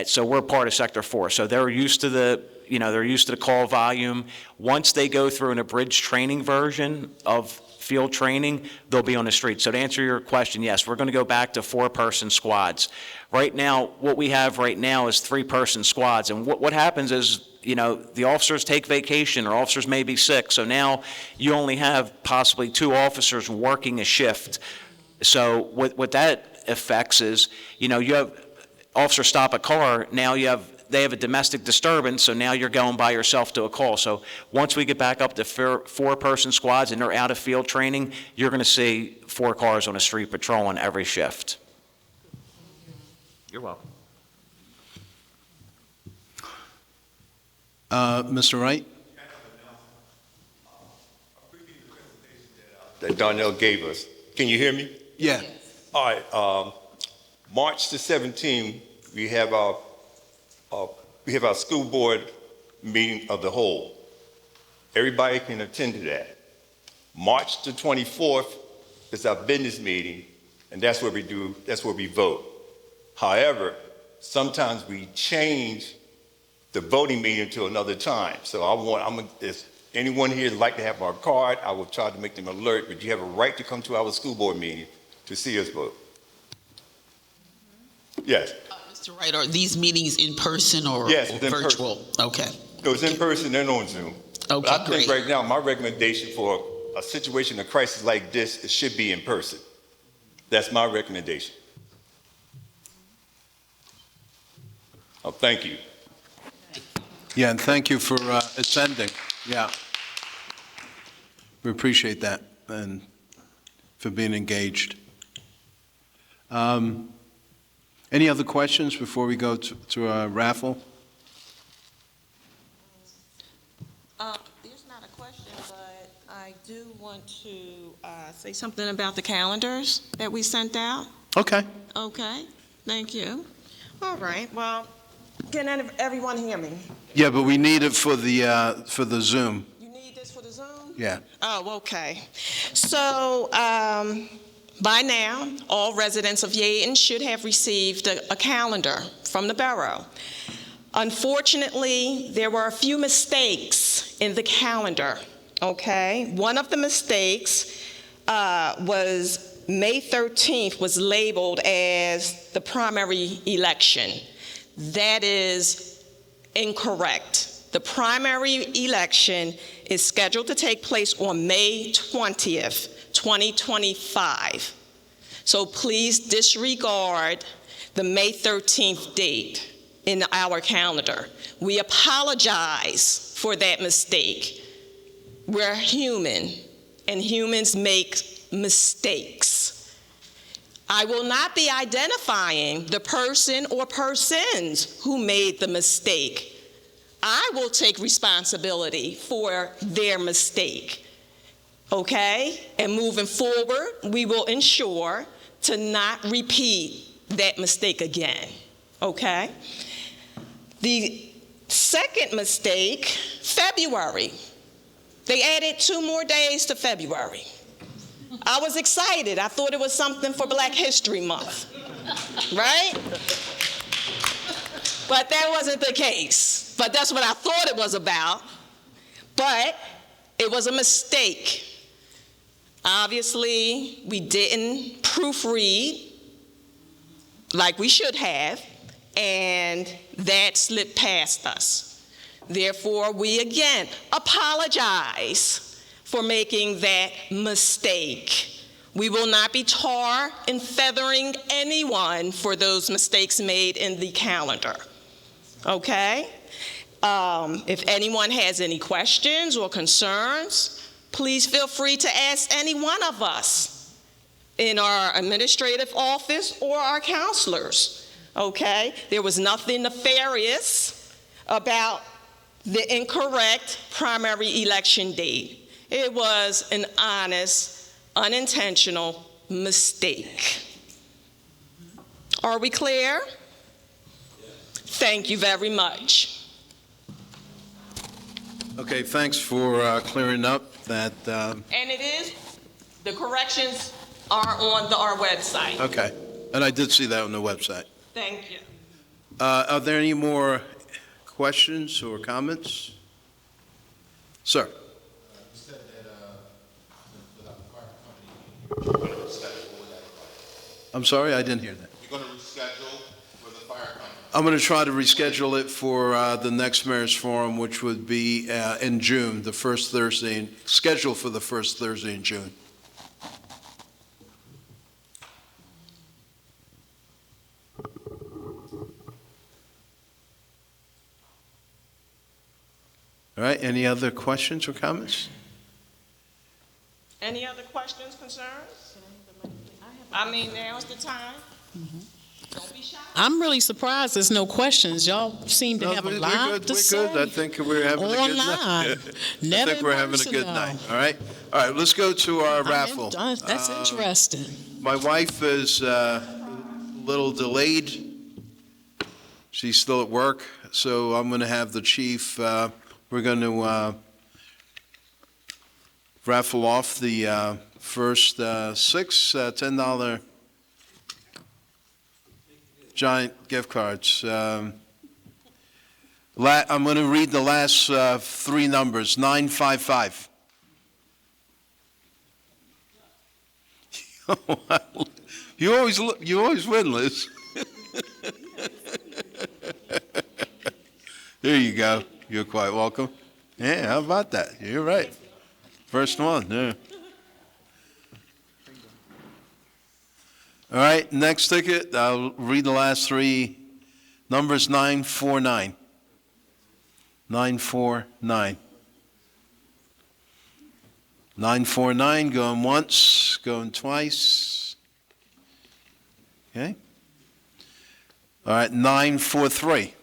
So we're part of Sector 4. So they're used to the call volume. Once they go through an abridged training version of field training, they'll be on the street. So to answer your question, yes, we're going to go back to 4-person squads. Right now, what we have right now is 3-person squads. And what happens is, the officers take vacation, or officers may be sick. So now you only have possibly 2 officers working a shift. So what that affects is, you have officers stop a car, now they have a domestic disturbance, so now you're going by yourself to a call. So once we get back up to 4-person squads and they're out of field training, you're going to see 4 cars on a street patrol on every shift. You're welcome. Mr. Wright? That Darnell gave us. Can you hear me? Yeah. All right. March the 17th, we have our school board meeting of the whole. Everybody can attend to that. March the 24th is our business meeting, and that's where we vote. However, sometimes we change the voting meeting to another time. So if anyone here would like to have our card, I will try to make them alert, but you have a right to come to our school board meeting to see us vote. Yes. Mr. Wright, are these meetings in person or Yes, it's in virtual? person. Okay. No, it's in person and on Zoom. Okay, But I great. think right now, my recommendation for a situation, a crisis like this, it should be in person. That's my recommendation. Oh, thank you. Yeah, and thank you for attending. Yeah. We appreciate that and for being engaged. Any other questions before we go to a raffle? There's not a question, but I do want to say something about the calendars that we sent out. Okay. Okay, thank you. All right, well, can everyone hear me? Yeah, but we need it for the Zoom. You need this for the Zoom? Yeah. Oh, okay. So, by now, all residents of Yaden should have received a calendar from the borough. Unfortunately, there were a few mistakes in the calendar, okay? One of the mistakes was May 13th was labeled as the primary election. That is incorrect. The primary election is scheduled to take place on May 20th, 2025. So please disregard the May 13th date in our calendar. We apologize for that mistake. We're human, and humans make mistakes. I will not be identifying the person or persons who made the mistake. I will take responsibility for their mistake. Okay? And moving forward, we will ensure to not repeat that mistake again. Okay? The second mistake, February. They added 2 more days to February. I was excited. I thought it was something for Black History Month, right? But that wasn't the case. But that's what I thought it was about. But it was a mistake. Obviously, we didn't proofread like we should have, and that slipped past us. Therefore, we again apologize for making that mistake. We will not be tar and feathering anyone for those mistakes made in the calendar. Okay? If anyone has any questions or concerns, please feel free to ask any one of us in our administrative office or our counselors. Okay? There was nothing nefarious about the incorrect primary election date. It was an honest, unintentional mistake. Are we clear? Thank you very much. Okay, thanks for clearing up that. And the corrections are on our website. Okay, and I did see that on the website. Thank you. Are there any more questions or comments? Sir? I'm sorry, I didn't hear that. You're going to reschedule for the fire company? I'm going to try to reschedule it for the next mayor's forum, which would be in June, the first Thursday, scheduled for the first Thursday in June. All right, any other questions or comments? Any other questions, concerns? I mean, now's the time. Don't be shy. I'm really surprised there's no questions. Y'all seem to have a lot to say. We're good. I think we're having a good night. Online. I Never think we're having a good night. All right, let's go to our raffle. That's interesting. My wife is a little delayed. She's still at work, so I'm going to have the chief, we're going to raffle off the first six $10 Giant gift cards. I'm going to read the last three numbers, 955. You always win, Liz. There you go. You're quite welcome. Yeah, how about that? You're right. First one, yeah. All right, next ticket, I'll read the last three numbers, 949. 949. 949, going once, going twice. Okay. All right, 943.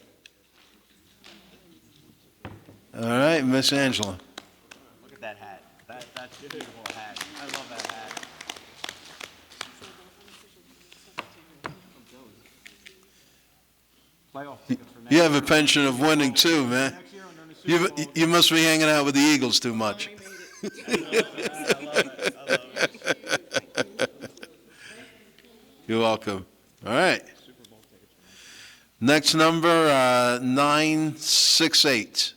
All right, Miss Angela. Look at that hat. That's a beautiful hat. I love that hat. You have a penchant of winning too, man. You must be hanging out with the Eagles too much. You're welcome. All right. Next number, 968.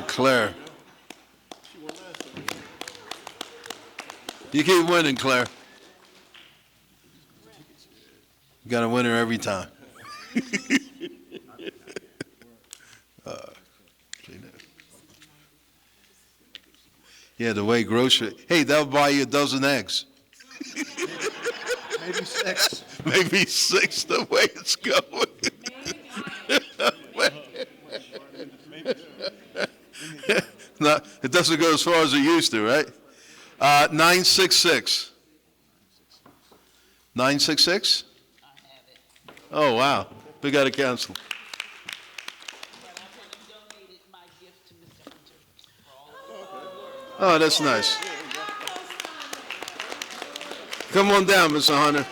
Claire. You keep winning, Claire. You got a winner every time. Yeah, the way grocery. Hey, they'll buy you a dozen eggs. Maybe six. Maybe six, the way it's going. No, it doesn't go as far as it used to, right? 966. 966? Oh, wow. We got to cancel. Oh, that's nice. Come on down, Mr. Hunter.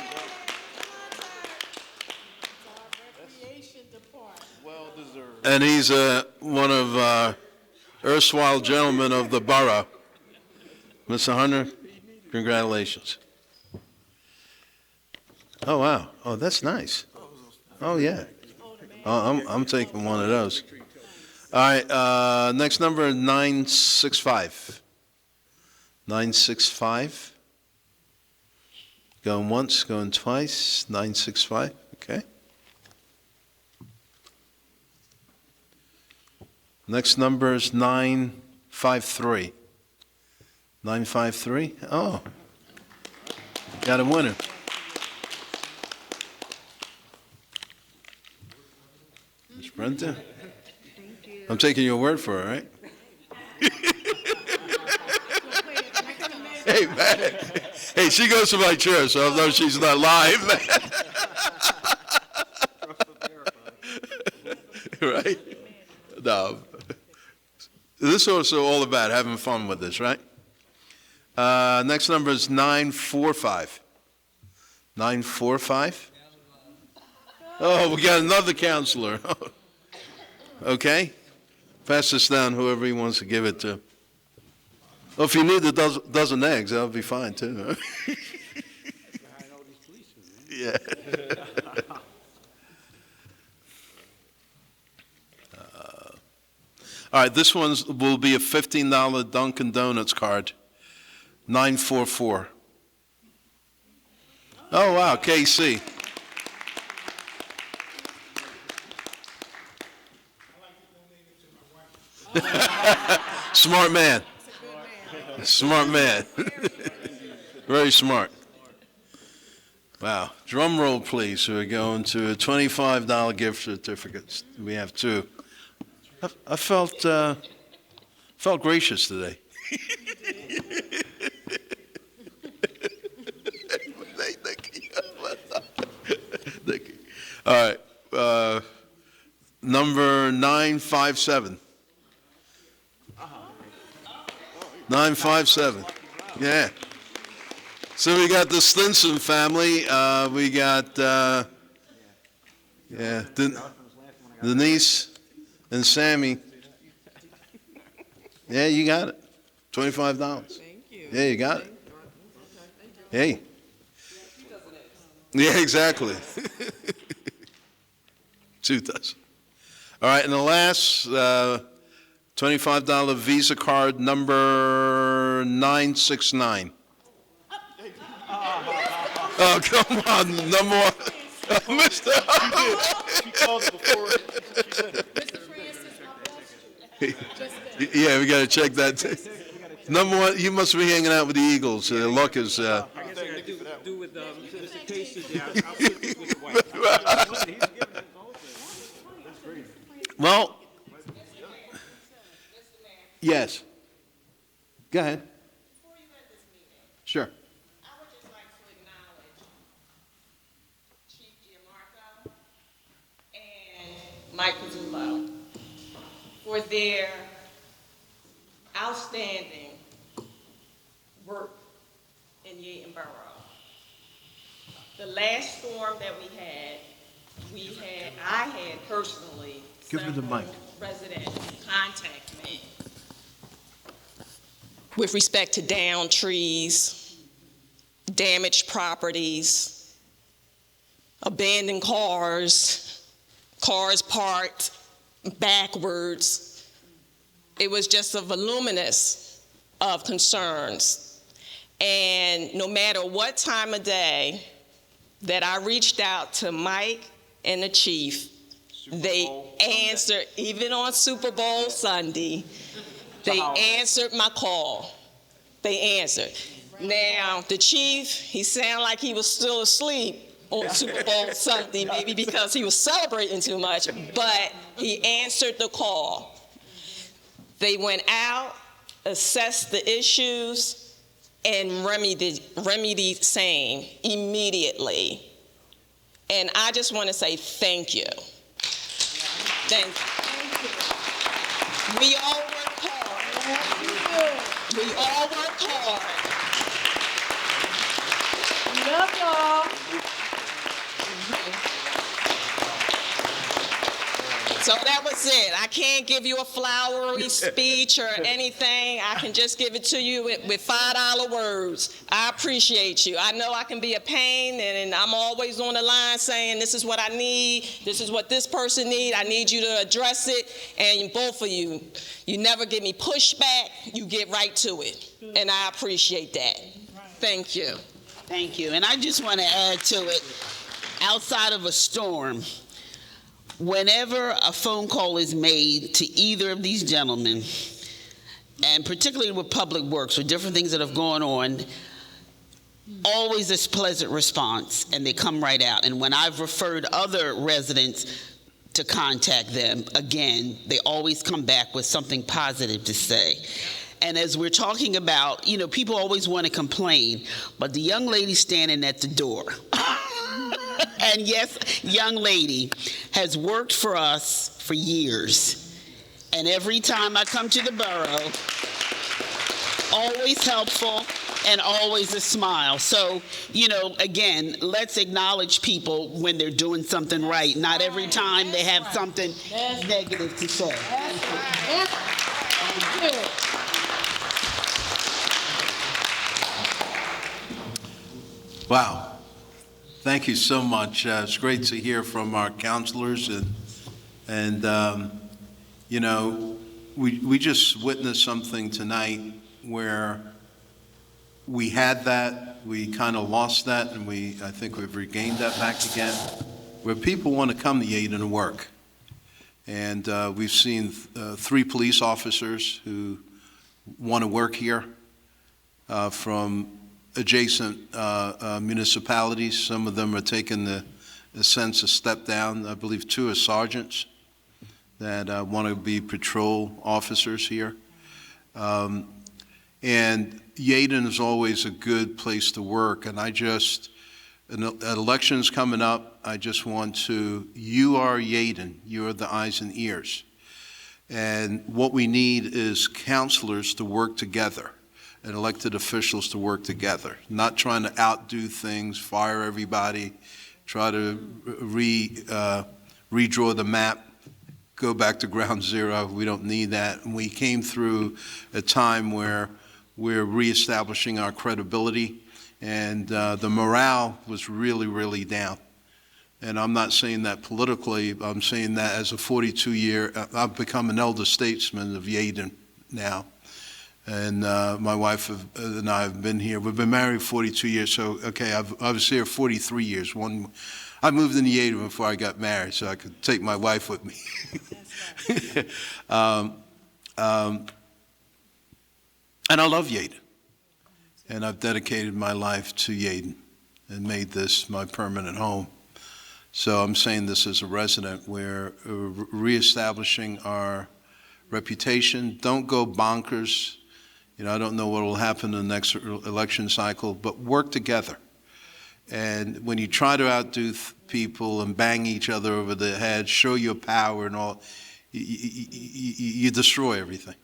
And he's one of erstwhile gentlemen of the borough. Mr. Hunter, congratulations. Oh, wow. Oh, that's nice. Oh, yeah. Oh, I'm taking one of those. All right, next number, 965. 965. Going once, going twice. 965. Okay. Next number is 953. 953. Oh, got a winner. Ms. Brenda? I'm taking your word for it, right? Hey, man. Hey, she goes to my church, so I know she's not lying, man. Right? No. This is also all about having fun with this, right? Next number is 945. 945? Oh, we got another counselor. Okay. Pass this down, whoever he wants to give it to. Well, if you need a dozen eggs, that'll be fine, too. Yeah. All right, this one will be a $15 Dunkin' Donuts card. 944. Oh, wow, KC. Smart man. Smart man. Very smart. Wow. Drum roll, please. We're going to a $25 gift certificates. We have two. I felt gracious today. All right. Number 957. 957. Yeah. So we got the Stinson family. We got Denise and Sammy. Yeah, you got it. $25. Thank you. Yeah, you got it. Hey. Yeah, exactly. 2 dozen. All right, and the last $25 Visa card number 969. Oh, come on, number one. Mr. She called it before. Yeah, we got to check that. Number one, you must be hanging out with the Eagles. Luck is. I guess I do with Mr. Casey. I'll put this with the wife. Well, yes. Go ahead. Before you end this meeting, Sure. I would just like to acknowledge Chief Gianmarco and Mike Pizzullo for their outstanding work in Yaden Borough. The last storm that I had personally, Give her the mic. residents contact me with respect to downed trees, damaged properties, abandoned cars, cars parked backwards. It was just a voluminous of concerns. And no matter what time of day that I reached out to Mike and the chief, they answered, even on Super Bowl Sunday, they answered my call. They answered. Now, the chief, he sounded like he was still asleep on Super Bowl Sunday, maybe because he was celebrating too much, but he answered the call. They went out, assessed the issues, and remedied same immediately. And I just want to say thank you. Thank you. We all work hard. We all work hard. Love y'all. So that was it. I can't give you a flowery speech or anything. I can just give it to you with $5 words. I appreciate you. I know I can be a pain, and I'm always on the line saying, this is what I need, this is what this person needs, I need you to address it, and both of you never give me pushback, you get right to it, and I appreciate that. Thank you. Thank you. And I just want to add to it, outside of a storm, whenever a phone call is made to either of these gentlemen, and particularly with Public Works, with different things that have gone on, always this pleasant response, and they come right out. And when I've referred other residents to contact them, again, they always come back with something positive to say. And as we're talking about, people always want to complain, but the young lady standing at the door, and yes, young lady, has worked for us for years. And every time I come to the borough, always helpful and always a smile. So, again, let's acknowledge people when they're doing something right, not every time they have something negative to say. Thank you. Wow. Thank you so much. It's great to hear from our counselors, and we just witnessed something tonight where we had that, we kind of lost that, and I think we've regained that back again, where people want to come to Yaden and work. And we've seen 3 police officers who want to work here from adjacent municipalities. Some of them are taking the sense a step down. I believe 2 are sergeants that want to be patrol officers here. And Yaden is always a good place to work. And an election's coming up, I just want to, you are Yaden, you are the eyes and ears. And what we need is counselors to work together and elected officials to work together, not trying to outdo things, fire everybody, try to redraw the map, go back to ground zero. We don't need that. And we came through a time where we're reestablishing our credibility, and the morale was really, really down. And I'm not saying that politically, I'm saying that as a 42-year, I've become an elder statesman of Yaden now. And my wife and I have been here. We've been married 42 years, so, okay, I was here 43 years. I moved into Yaden before I got married, so I could take my wife with me. And I love Yaden. And I've dedicated my life to Yaden and made this my permanent home. So I'm saying this as a resident. We're reestablishing our reputation. Don't go bonkers. I don't know what will happen in the next election cycle, but work together. And when you try to outdo people and bang each other over the head, show your power and all, you destroy everything.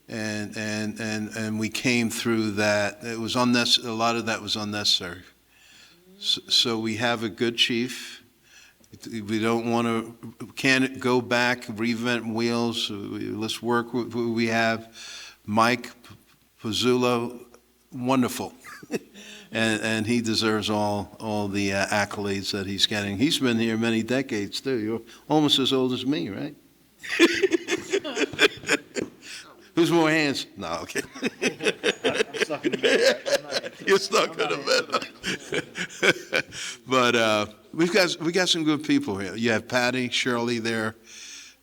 And we came through that. It was unnecessary. A lot of that was unnecessary. So we have a good chief. We don't want to, can't go back, reinvent wheels. Let's work with what we have. Mike Pizzullo, wonderful. And he deserves all the accolades that he's getting. He's been here many decades, too. You're almost as old as me, right? Who's more hands? No, okay. I'm stuck in the middle. You're stuck in the middle. But we got some good people here. You have Patty, Shirley there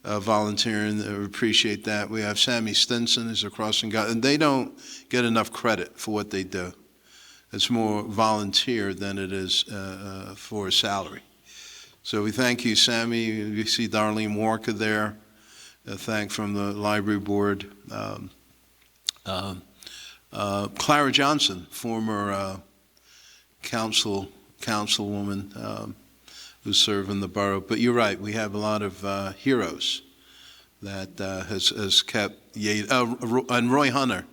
volunteering. We appreciate that. We have Sammy Stinson who's across and they don't get enough credit for what they do. It's more volunteer than it is for a salary. So we thank you, Sammy. You see Darlene Walker there. Thank from the library board. Clara Johnson, former councilwoman who served in the borough. But you're right, we have a lot of heroes that has kept Yaden. And Roy Hunter.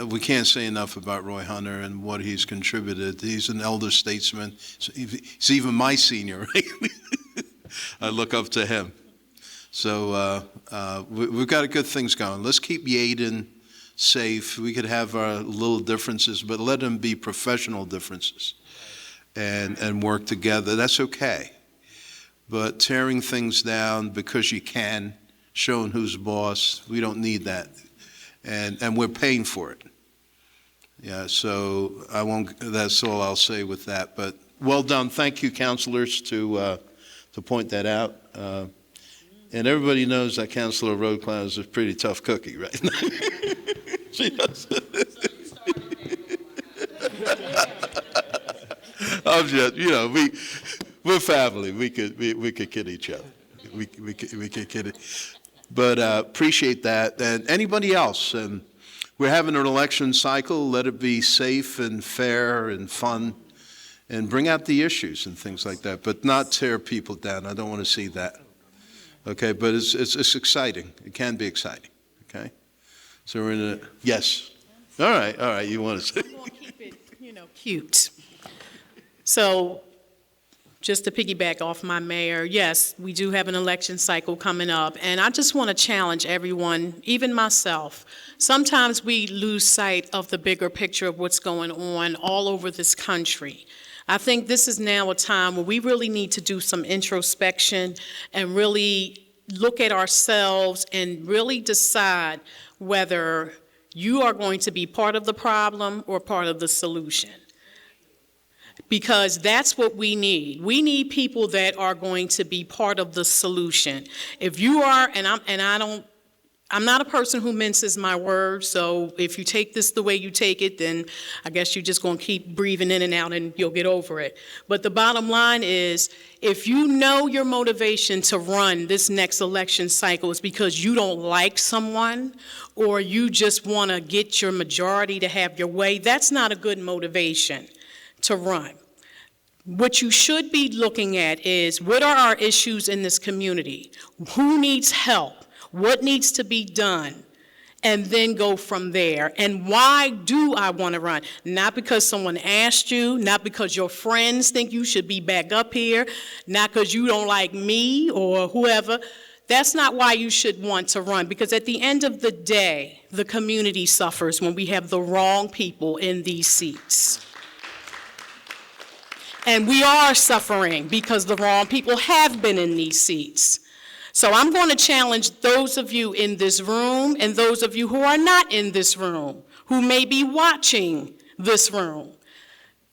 We can't say enough about Roy Hunter and what he's contributed. He's an elder statesman. He's even my senior, right? I look up to him. So we've got good things going. Let's keep Yaden safe. We could have our little differences, but let them be professional differences and work together. That's okay. But tearing things down because you can, showing who's boss, we don't need that. And we're paying for it. Yeah, so that's all I'll say with that. But well done. Thank you, counselors, to point that out. And everybody knows that Councilor Roadcloud is a pretty tough cookie, right? She does. I'm just, we're family. We could kid each other. We could kid it. But appreciate that. And anybody else? And we're having an election cycle. Let it be safe and fair and fun, and bring out the issues and things like that. But not tear people down. I don't want to see that. Okay, but it's exciting. It can be exciting. Okay, so we're in a yes. All right. You want to say? I'm going to keep it, cute. So, just to piggyback off my mayor, yes, we do have an election cycle coming up, and I just want to challenge everyone, even myself. Sometimes we lose sight of the bigger picture of what's going on all over this country. I think this is now a time where we really need to do some introspection and really look at ourselves and really decide whether you are going to be part of the problem or part of the solution. Because that's what we need. We need people that are going to be part of the solution. If you are, I'm not a person who minces my words, so if you take this the way you take it, then I guess you're just going to keep breathing in and out and you'll get over it. But the bottom line is, if you know your motivation to run this next election cycle is because you don't like someone or you just want to get your majority to have your way, that's not a good motivation to run. What you should be looking at is, what are our issues in this community? Who needs help? What needs to be done? And then go from there. And why do I want to run? Not because someone asked you, not because your friends think you should be back up here, not because you don't like me or whoever. That's not why you should want to run, because at the end of the day, the community suffers when we have the wrong people in these seats. And we are suffering because the wrong people have been in these seats. So I'm going to challenge those of you in this room and those of you who are not in this room, who may be watching this room.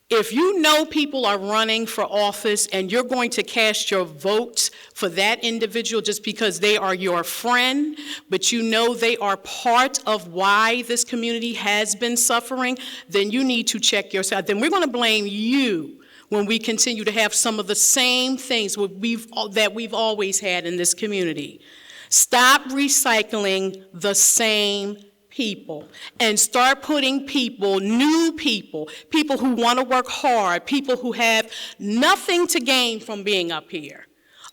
If you know people are running for office and you're going to cast your vote for that individual just because they are your friend, but you know they are part of why this community has been suffering, then you need to check yourself. Then we're going to blame you when we continue to have some of the same things that we've always had in this community. Stop recycling the same people and start putting people, new people, people who want to work hard, people who have nothing to gain from being up here,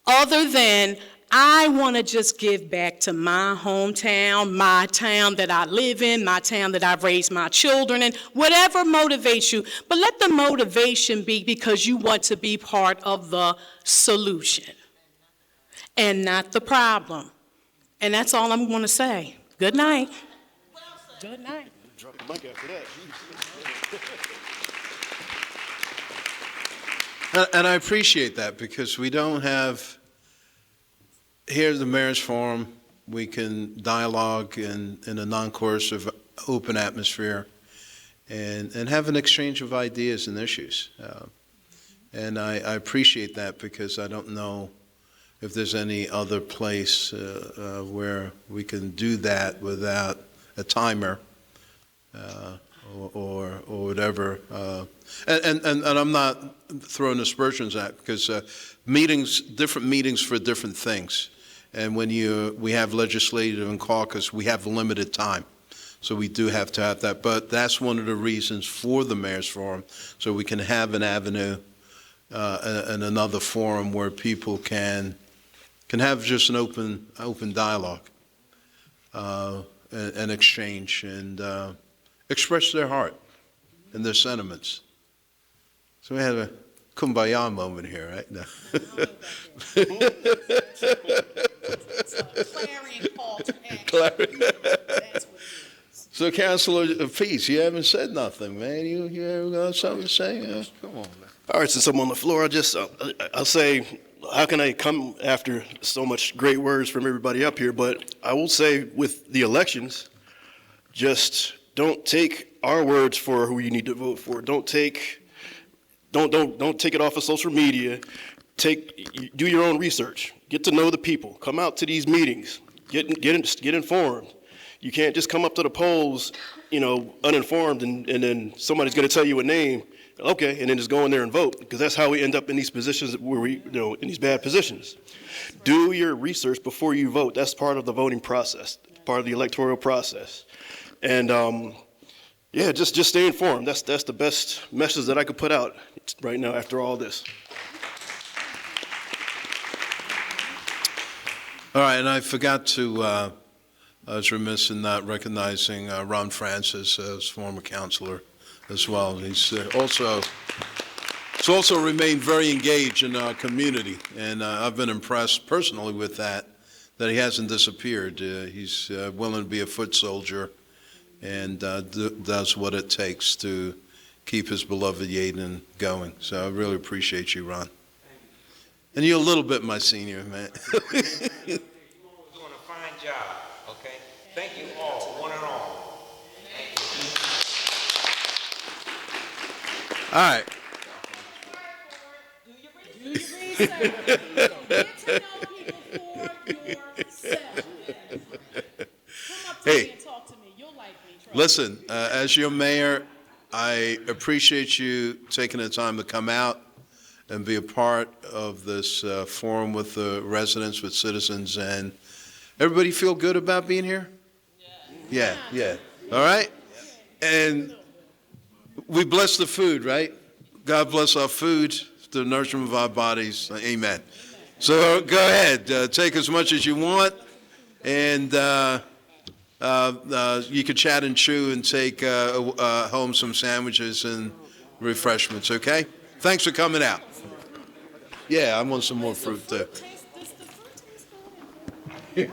other than, I want to just give back to my hometown, my town that I live in, my town that I've raised my children in, whatever motivates you. But let the motivation be because you want to be part of the solution and not the problem. And that's all I'm going to say. Good night. Good night. Drop the mic after that. And I appreciate that, because we don't have, here's the Mayor's Forum, we can dialogue in a non-coercive, open atmosphere and have an exchange of ideas and issues. And I appreciate that, because I don't know if there's any other place where we can do that without a timer or whatever. And I'm not throwing aspersions at, because different meetings for different things. And when we have legislative and caucus, we have limited time. So we do have to have that. But that's one of the reasons for the Mayor's Forum, so we can have an avenue and another forum where people can have just an open dialogue and exchange and express their heart and their sentiments. So we have a kumbaya moment here, right? No. Clarion call to action. Clarion. That's what it is. So, Councilor Peace, you haven't said nothing, man. You have got something to say? Come on, man. All right, since I'm on the floor, I'll say, how can I come after so much great words from everybody up here? But I will say, with the elections, just don't take our words for who you need to vote for. Don't take it off of social media. Do your own research. Get to know the people. Come out to these meetings. Get informed. You can't just come up to the polls, uninformed, and then somebody's going to tell you a name. Okay, and then just go in there and vote, because that's how we end up in these positions where in these bad positions. Do your research before you vote. That's part of the voting process, part of the electoral process. And just stay informed. That's the best message that I could put out right now after all this. All right, and I forgot to, I was remiss in not recognizing Ron Francis as former counselor as well. He's also remained very engaged in our community, and I've been impressed personally with that he hasn't disappeared. He's willing to be a foot soldier and does what it takes to keep his beloved Yeadon going. So I really appreciate you, Ron. And you're a little bit my senior, man. You're doing a fine job, okay? Thank you all, one and all. All right. Do your research. Get to know people for yourself. Come up to Hey. me and talk to me. You'll like me. Trust me. Listen, as your mayor, I appreciate you taking the time to come out and be a part of this forum with the residents, with citizens, and everybody feel good about being here? Yeah. All right? And we bless the food, right? God bless our food, the nourishment of our bodies. Amen. So go ahead, take as much as you want, and you can chat and chew and take home some sandwiches and refreshments, okay? Thanks for coming out. Yeah, I want some more fruit too. Taste this. The fruit tastes good.